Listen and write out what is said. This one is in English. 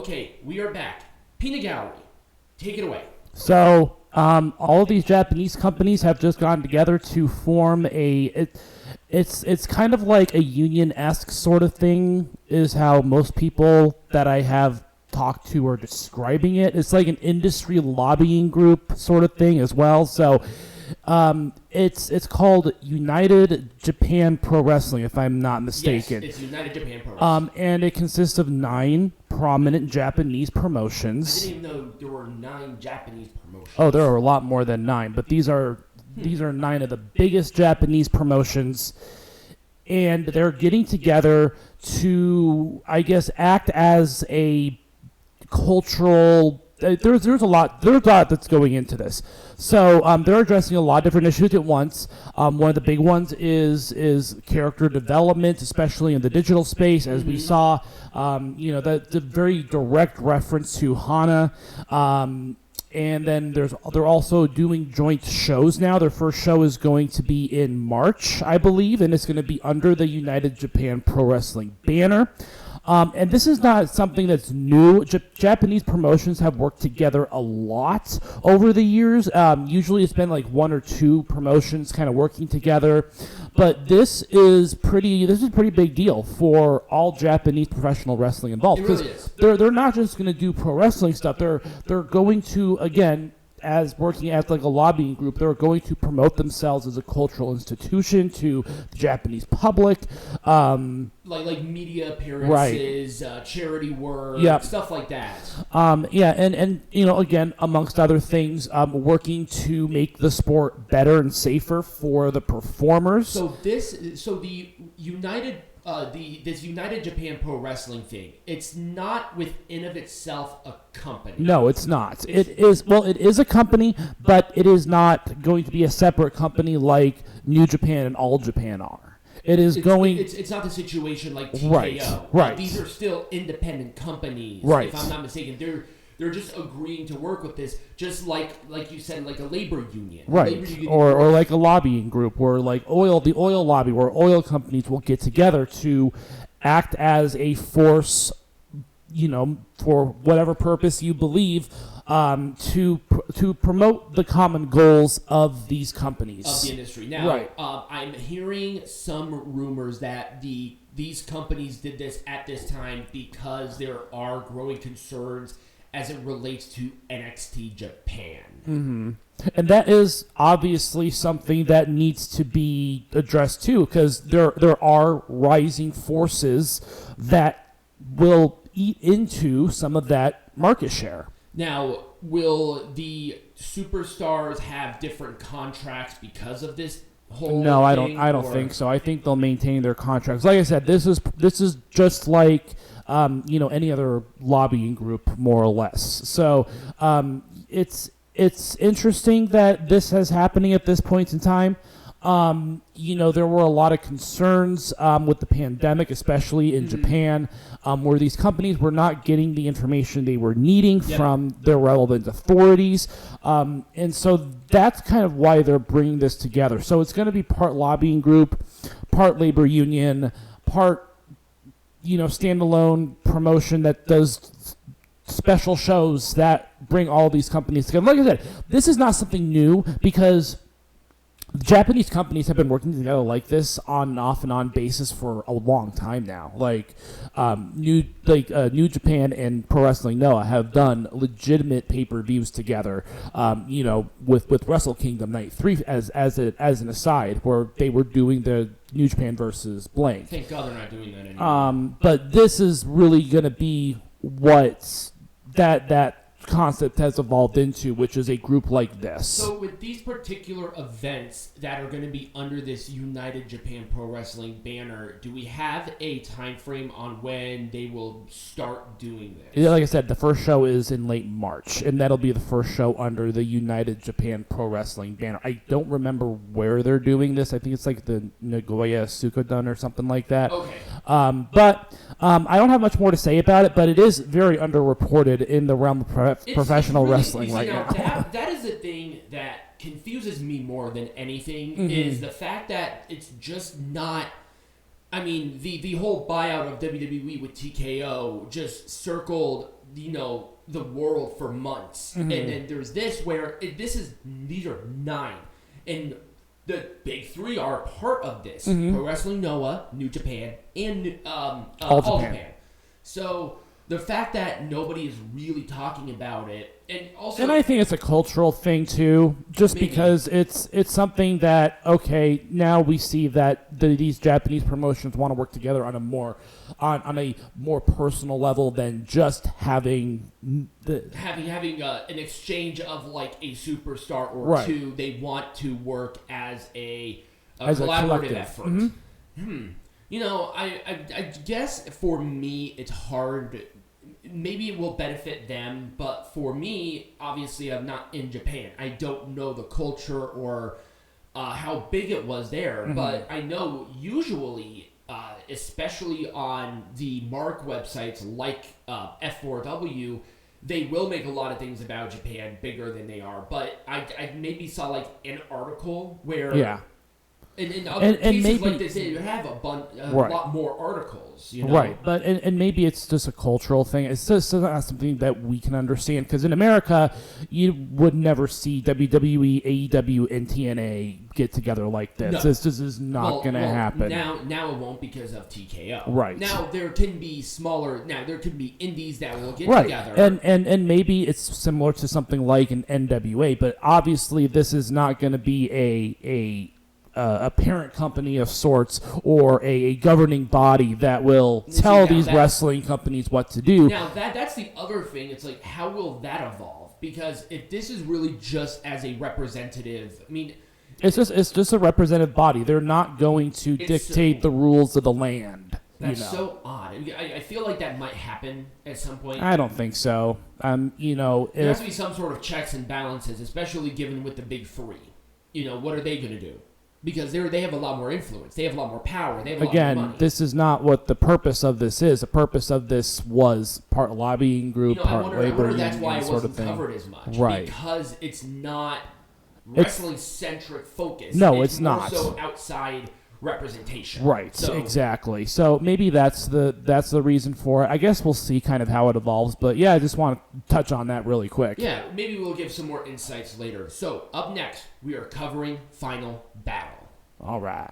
Okay, we are back. Peanut Gallery, take it away. So, all of these Japanese companies have just gotten together to form it's kind of like a union-esque sort of thing, is how most people that I have talked to are describing it. It's like an industry lobbying group sort of thing as well. So, it's called United Japan Pro Wrestling, if I'm not mistaken. Yes, it's United Japan Pro Wrestling. And it consists of 9 prominent Japanese promotions. I didn't even know there were 9 Japanese promotions. Oh, there are a lot more than 9, but these are 9 of the biggest Japanese promotions, and they're getting together to, I guess, act as a cultural. There's a lot that's going into this. So they're addressing a lot of different issues at once. One of the big ones is character development, especially in the digital space, as we saw. The very direct reference to Hana. And then they're also doing joint shows now. Their first show is going to be in March, I believe, and it's going to be under the United Japan Pro Wrestling banner. And this is not something that's new. Japanese promotions have worked together a lot over the years. Usually it's been like 1 or 2 promotions kind of working together. But this is a pretty big deal for all Japanese professional wrestling involved. It really is. They're not just going to do pro wrestling stuff. They're going to, again, as working as like a lobbying group, they're going to promote themselves as a cultural institution to the Japanese public. Like media appearances, right. Charity work, stuff like that. And again, amongst other things, working to make the sport better and safer for the performers. So the United. This United Japan Pro Wrestling thing, it's not within of itself a company. No, it's not. It is a company, but it is not going to be a separate company like New Japan and All Japan are. It's not the situation like TKO. Right. These are still independent companies. Right. If I'm not mistaken, they're just agreeing to work with this, just like you said, like a labor union. Right. Or like a lobbying group, or like the oil lobby, where oil companies will get together to act as a force, for whatever purpose you believe, to promote the common goals of these companies. Of the industry. Now, right. I'm hearing some rumors that these companies did this at this time because there are growing concerns as it relates to NXT Japan. Mm-hmm. And that is obviously something that needs to be addressed too, because there are rising forces that will eat into some of that market share. Now, will the superstars have different contracts because of this whole No, thing? I don't think so. I think they'll maintain their contracts. Like I said, this is just like any other lobbying group, more or less. So it's interesting that this is happening at this point in time. There were a lot of concerns with the pandemic, especially in Japan, where these companies were not getting the information they were needing from their relevant authorities. And so that's kind of why they're bringing this together. So it's going to be part lobbying group, part labor union, part standalone promotion that does special shows that bring all these companies together. Like I said, this is not something new, because Japanese companies have been working together like this on and off and on basis for a long time now. New Japan and Pro Wrestling Noah have done legitimate pay-per-views together. With Wrestle Kingdom Night 3 as an aside, where they were doing the New Japan versus blank. Thank God they're not doing that anymore. But this is really going to be what that concept has evolved into, which is a group like this. So with these particular events that are going to be under this United Japan Pro Wrestling banner, do we have a time frame on when they will start doing this? Yeah, like I said, the first show is in late March, and that'll be the first show under the United Japan Pro Wrestling banner. I don't remember where they're doing this. I think it's like the Nagoya Sukoden or something like that. Okay. But I don't have much more to say about it, but it is very underreported in the realm of professional wrestling right now. That is the thing that confuses me more than anything, is the fact that it's just not. I mean, the whole buyout of WWE with TKO just circled, the world for months. Mm-hmm. And then there's this where these are 9. And the big 3 are a part of this. Mm-hmm. Pro Wrestling Noah, New Japan, and All Japan. So the fact that nobody is really talking about it, and I think it's a cultural thing too, just Maybe. because it's something that, okay, now we see that these Japanese promotions want to work together on a more personal level than just having having an exchange of like a superstar or right. 2. They want to work as a as collaborative a effort. Mm-hmm. I guess for me it's hard. Maybe it will benefit them, but for me, obviously, I'm not in Japan. I don't know the culture or how big it was there, mm-hmm. but I know usually, especially on the mark websites like F4W, they will make a lot of things about Japan bigger than they are. But I maybe saw like an article where yeah. In other cases maybe, like this, they have a right. lot more articles, Right, but and maybe it's just a cultural thing. It's just not something that we can understand, because in America, you would never see WWE, AEW, and TNA get together like this. No. This is not going to happen. Now it won't because of TKO. Right. Now there can be there could be indies that will get right. together. And maybe it's similar to something like an NWA, but obviously this is not going to be a parent company of sorts or a governing body that will tell these wrestling companies what to do. Now that's the other thing. It's like, how will that evolve? Because if this is really just as a representative, I mean, it's just a representative body. They're not going to dictate the rules of the land. That's so odd. I feel like that might happen at some point. I don't think so. There has to be some sort of checks and balances, especially given with the big 3. What are they going to do? Because they have a lot more influence. They have a lot more power. They have a lot more money. This is not what the purpose of this is. The purpose of this was part lobbying group, part labor union, that's why it sort wasn't of thing. covered as much. Right. Because it's not wrestling-centric focus. No, it's not. More so outside representation. Right, exactly. So maybe that's the reason for it. I guess we'll see kind of how it evolves. But yeah, I just want to touch on that really quick. Yeah, maybe we'll give some more insights later. So up next, we are covering Final Battle. All right.